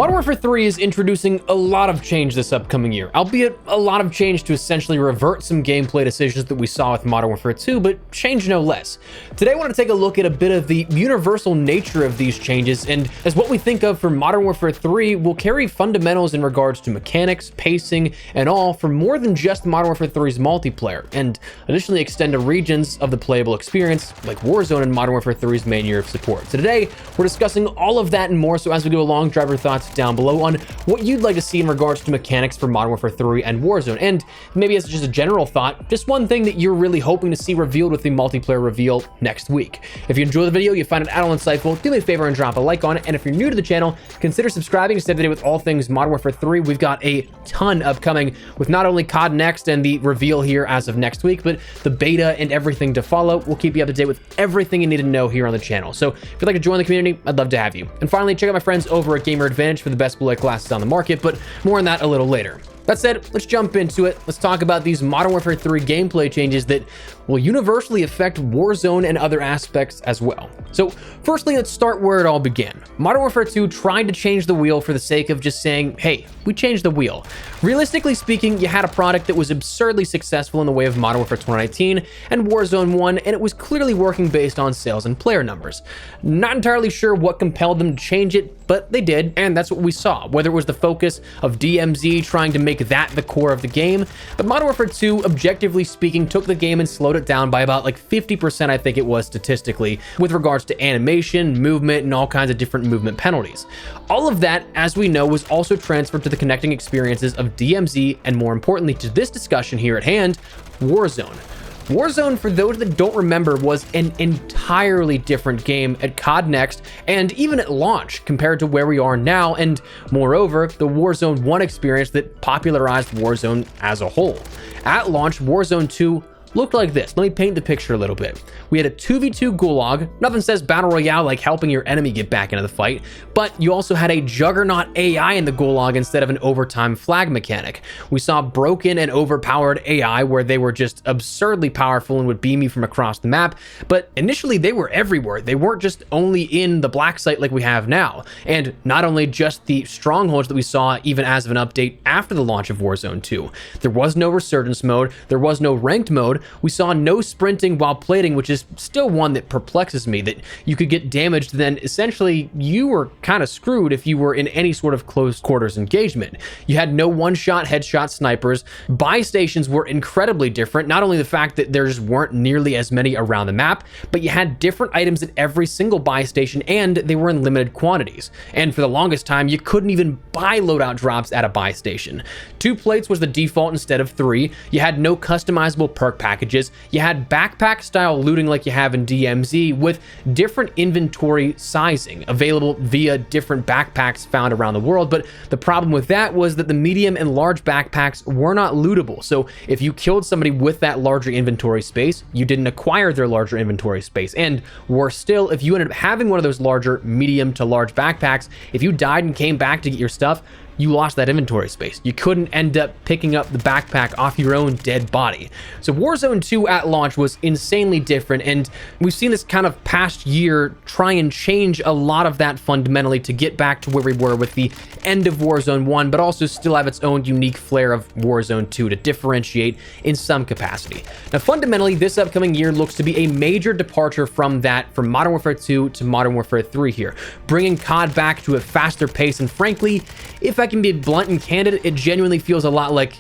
Modern Warfare 3 is introducing a lot of change this upcoming year, albeit a lot of change to essentially revert some gameplay decisions that we saw with Modern Warfare 2, but change no less. Today I want to take a look at a bit of the universal nature of these changes, and as what we think of for Modern Warfare 3 will carry fundamentals in regards to mechanics, pacing, and all for more than just Modern Warfare 3's multiplayer, and additionally extend to regions of the playable experience like Warzone and Modern Warfare 3's main year of support. So today we're discussing all of that and more, so as we go along, drop your thoughts down below on what you'd like to see in regards to mechanics for Modern Warfare 3 and Warzone, and maybe as just a general thought, just one thing that you're really hoping to see revealed with the multiplayer reveal next week. If you enjoy the video, you find it at all insightful, do me a favor and drop a like on it, and if you're new to the channel, consider subscribing to stay up to date with all things Modern Warfare 3. We've got a ton upcoming with not only COD Next and the reveal here as of next week, but the beta and everything to follow. We'll keep you up to date with everything you need to know here on the channel. So if you'd like to join the community, I'd love to have you. And finally, check out my friends over at Gamer Advantage for the best bullet glasses on the market, but more on that a little later. That said, let's jump into it. Let's talk about these Modern Warfare 3 gameplay changes that will universally affect Warzone and other aspects as well. So firstly, let's start where it all began. Modern Warfare 2 tried to change the wheel for the sake of just saying, hey, we changed the wheel. Realistically speaking, you had a product that was absurdly successful in the way of Modern Warfare 2019 and Warzone 1, and it was clearly working based on sales and player numbers. Not entirely sure what compelled them to change it, but they did, and that's what we saw, whether it was the focus of DMZ trying to make that the core of the game. But Modern Warfare 2, objectively speaking, took the game and slowed it down by about like 50%, I think it was statistically, with regards to animation, movement, and all kinds of different movement penalties. All of that, as we know, was also transferred to the connecting experiences of DMZ, and more importantly to this discussion here at hand, Warzone. Warzone, for those that don't remember, was an entirely different game at COD Next and even at launch compared to where we are now, and moreover, the Warzone 1 experience that popularized Warzone as a whole. At launch, Warzone 2 looked like this. Let me paint the picture a little bit. We had a 2v2 gulag. Nothing says battle royale like helping your enemy get back into the fight, but you also had a juggernaut AI in the gulag instead of an overtime flag mechanic. We saw broken and overpowered AI where they were just absurdly powerful and would beam you from across the map, but initially they were everywhere. They weren't just only in the black site like we have now, and not only just the strongholds that we saw even as of an update after the launch of Warzone 2. There was no resurgence mode, there was no ranked mode. We saw no sprinting while plating, which is still one that perplexes me, that you could get damaged, then essentially you were kind of screwed if you were in any sort of close quarters engagement. You had no one-shot headshot snipers. Buy stations were incredibly different. Not only the fact that there just weren't nearly as many around the map, but you had different items at every single buy station, and they were in limited quantities. And for the longest time, you couldn't even buy loadout drops at a buy station. 2 plates was the default instead of 3. You had no customizable perk packages. You had backpack style looting like you have in DMZ with different inventory sizing available via different backpacks found around the world, but the problem with that was that the medium and large backpacks were not lootable. So if you killed somebody with that larger inventory space, you didn't acquire their larger inventory space. And worse still, if you ended up having one of those larger medium to large backpacks, if you died and came back to get your stuff, you lost that inventory space. You couldn't end up picking up the backpack off your own dead body. So Warzone 2 at launch was insanely different, and we've seen this kind of past year try and change a lot of that fundamentally to get back to where we were with the end of Warzone 1, but also still have its own unique flair of Warzone 2 to differentiate in some capacity. Now fundamentally, this upcoming year looks to be a major departure from that, from Modern Warfare 2 to Modern Warfare 3 here, bringing COD back to a faster pace, and frankly, if I can be blunt and candid, it genuinely feels a lot like,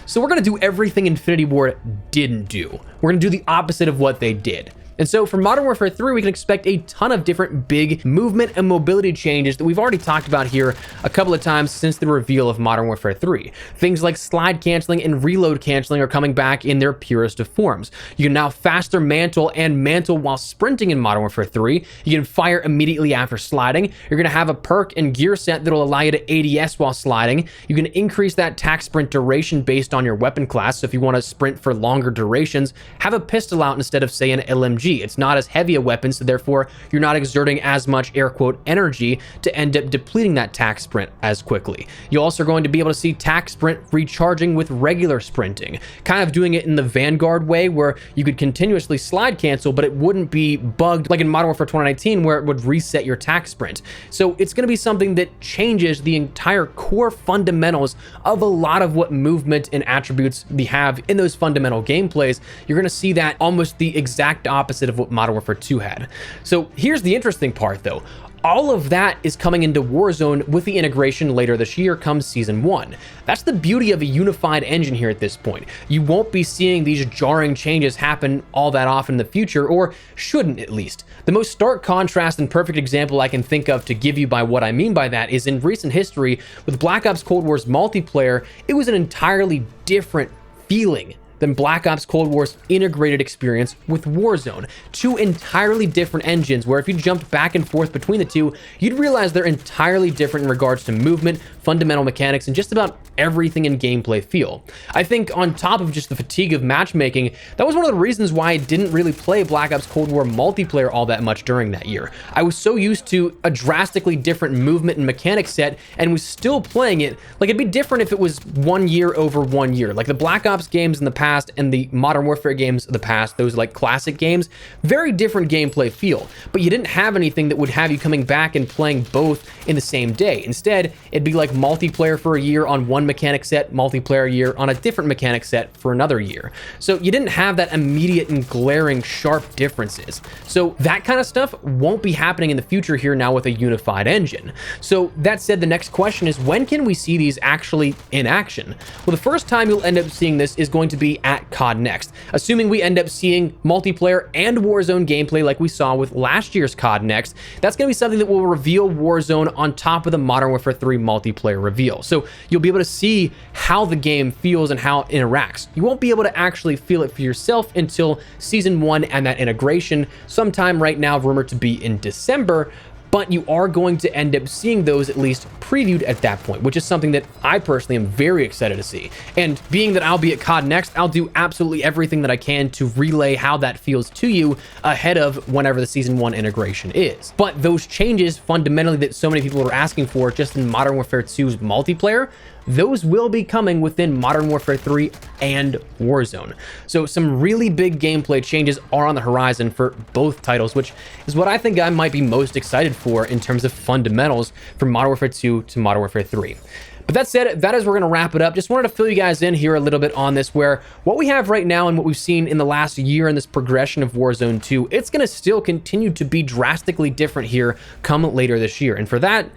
so we're going to do everything Infinity Ward didn't do. We're going to do the opposite of what they did. And so for Modern Warfare 3, we can expect a ton of different big movement and mobility changes that we've already talked about here a couple of times since the reveal of Modern Warfare 3. Things like slide canceling and reload canceling are coming back in their purest of forms. You can now faster mantle and mantle while sprinting in Modern Warfare 3. You can fire immediately after sliding. You're going to have a perk and gear set that'll allow you to ADS while sliding. You can increase that tac sprint duration based on your weapon class. So if you want to sprint for longer durations, have a pistol out instead of, say, an LMG SMG. It's not as heavy a weapon, so therefore you're not exerting as much air quote energy to end up depleting that tac sprint as quickly. You also are going to be able to see tac sprint recharging with regular sprinting, kind of doing it in the Vanguard way where you could continuously slide cancel, but it wouldn't be bugged like in Modern Warfare 2019 where it would reset your tac sprint. So it's going to be something that changes the entire core fundamentals of a lot of what movement and attributes we have in those fundamental gameplays. You're going to see that almost the exact opposite of what Modern Warfare 2 had. So here's the interesting part though. All of that is coming into Warzone with the integration later this year comes Season 1. That's the beauty of a unified engine here at this point. You won't be seeing these jarring changes happen all that often in the future, or shouldn't at least. The most stark contrast and perfect example I can think of to give you by what I mean by that is in recent history with Black Ops Cold War's multiplayer. It was an entirely different feeling than Black Ops Cold War's integrated experience with Warzone. Two entirely different engines where if you jumped back and forth between the two, you'd realize they're entirely different in regards to movement, fundamental mechanics, and just about everything in gameplay feel. I think on top of just the fatigue of matchmaking, that was one of the reasons why I didn't really play Black Ops Cold War multiplayer all that much during that year. I was so used to a drastically different movement and mechanic set and was still playing it like it'd be different if it was 1 year over 1 year. Like the Black Ops games in the past and the Modern Warfare games of the past, those like classic games, very different gameplay feel, but you didn't have anything that would have you coming back and playing both in the same day. Instead, it'd be like multiplayer for a year on one mechanic set, multiplayer a year on a different mechanic set for another year. So you didn't have that immediate and glaring sharp differences. So that kind of stuff won't be happening in the future here now with a unified engine. So that said, the next question is, when can we see these actually in action? Well, the first time you'll end up seeing this is going to be at COD Next, assuming we end up seeing multiplayer and Warzone gameplay like we saw with last year's COD Next. That's going to be something that will reveal Warzone on top of the Modern Warfare 3 multiplayer reveal. So you'll be able to see how the game feels and how it interacts. You won't be able to actually feel it for yourself until Season 1 and that integration, sometime right now rumored to be in December, but you are going to end up seeing those at least previewed at that point, which is something that I personally am very excited to see. And being that I'll be at COD Next, I'll do absolutely everything that I can to relay how that feels to you ahead of whenever the Season 1 integration is. But those changes fundamentally that so many people are asking for just in Modern Warfare 2's multiplayer, those will be coming within Modern Warfare 3 and Warzone. So some really big gameplay changes are on the horizon for both titles, which is what I think I might be most excited for in terms of fundamentals from Modern Warfare 2 to Modern Warfare 3. But that said, that is where we're going to wrap it up. Just wanted to fill you guys in here a little bit on this, where what we have right now and what we've seen in the last year in this progression of Warzone 2, it's going to still continue to be drastically different here come later this year. And for that,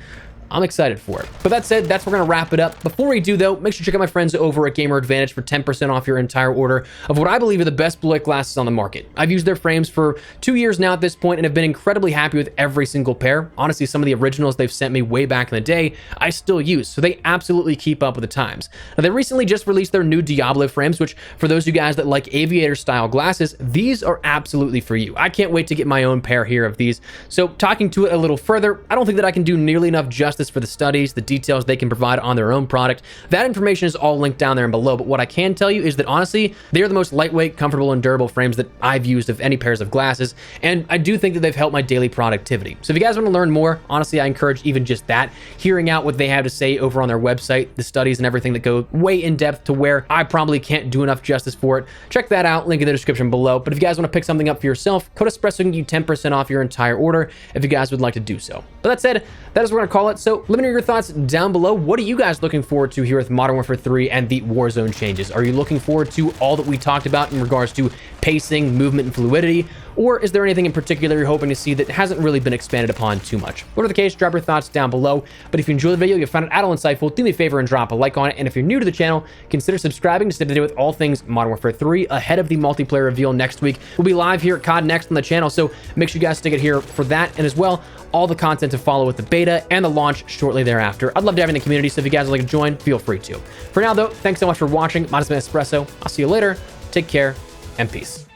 I'm excited for it. But that said, that's where we're going to wrap it up. Before we do, though, make sure to check out my friends over at Gamer Advantage for 10% off your entire order of what I believe are the best blue light glasses on the market. I've used their frames for 2 years now at this point and have been incredibly happy with every single pair. Honestly, some of the originals they've sent me way back in the day, I still use, so they absolutely keep up with the times. Now, they recently just released their new Diablo frames, which for those of you guys that like aviator-style glasses, these are absolutely for you. I can't wait to get my own pair here of these. So talking to it a little further, I don't think that I can do nearly enough justice for the studies, the details they can provide on their own product. That information is all linked down there and below, but what I can tell you is that honestly, they are the most lightweight, comfortable, and durable frames that I've used of any pairs of glasses, and I do think that they've helped my daily productivity. So if you guys want to learn more, honestly, I encourage even just that, hearing out what they have to say over on their website, the studies and everything that go way in depth to where I probably can't do enough justice for it. Check that out, link in the description below. But if you guys want to pick something up for yourself, code Espresso can get you 10% off your entire order if you guys would like to do so. But that said, that is what we're going to call it. So let me know your thoughts down below. What are you guys looking forward to here with Modern Warfare 3 and the Warzone changes? Are you looking forward to all that we talked about in regards to pacing, movement, and fluidity? Or is there anything in particular you're hoping to see that hasn't really been expanded upon too much? Whatever the case, drop your thoughts down below. But if you enjoyed the video, you found it at all insightful, do me a favor and drop a like on it. And if you're new to the channel, consider subscribing to stay up to date with all things Modern Warfare 3 ahead of the multiplayer reveal next week. We'll be live here at COD Next on the channel, so make sure you guys stick it here for that, and as well, all the content to follow with the beta and the launch shortly thereafter. I'd love to have you in the community, so if you guys would like to join, feel free to. For now, though, thanks so much for watching. Mine has been Espresso. I'll see you later. Take care, and peace.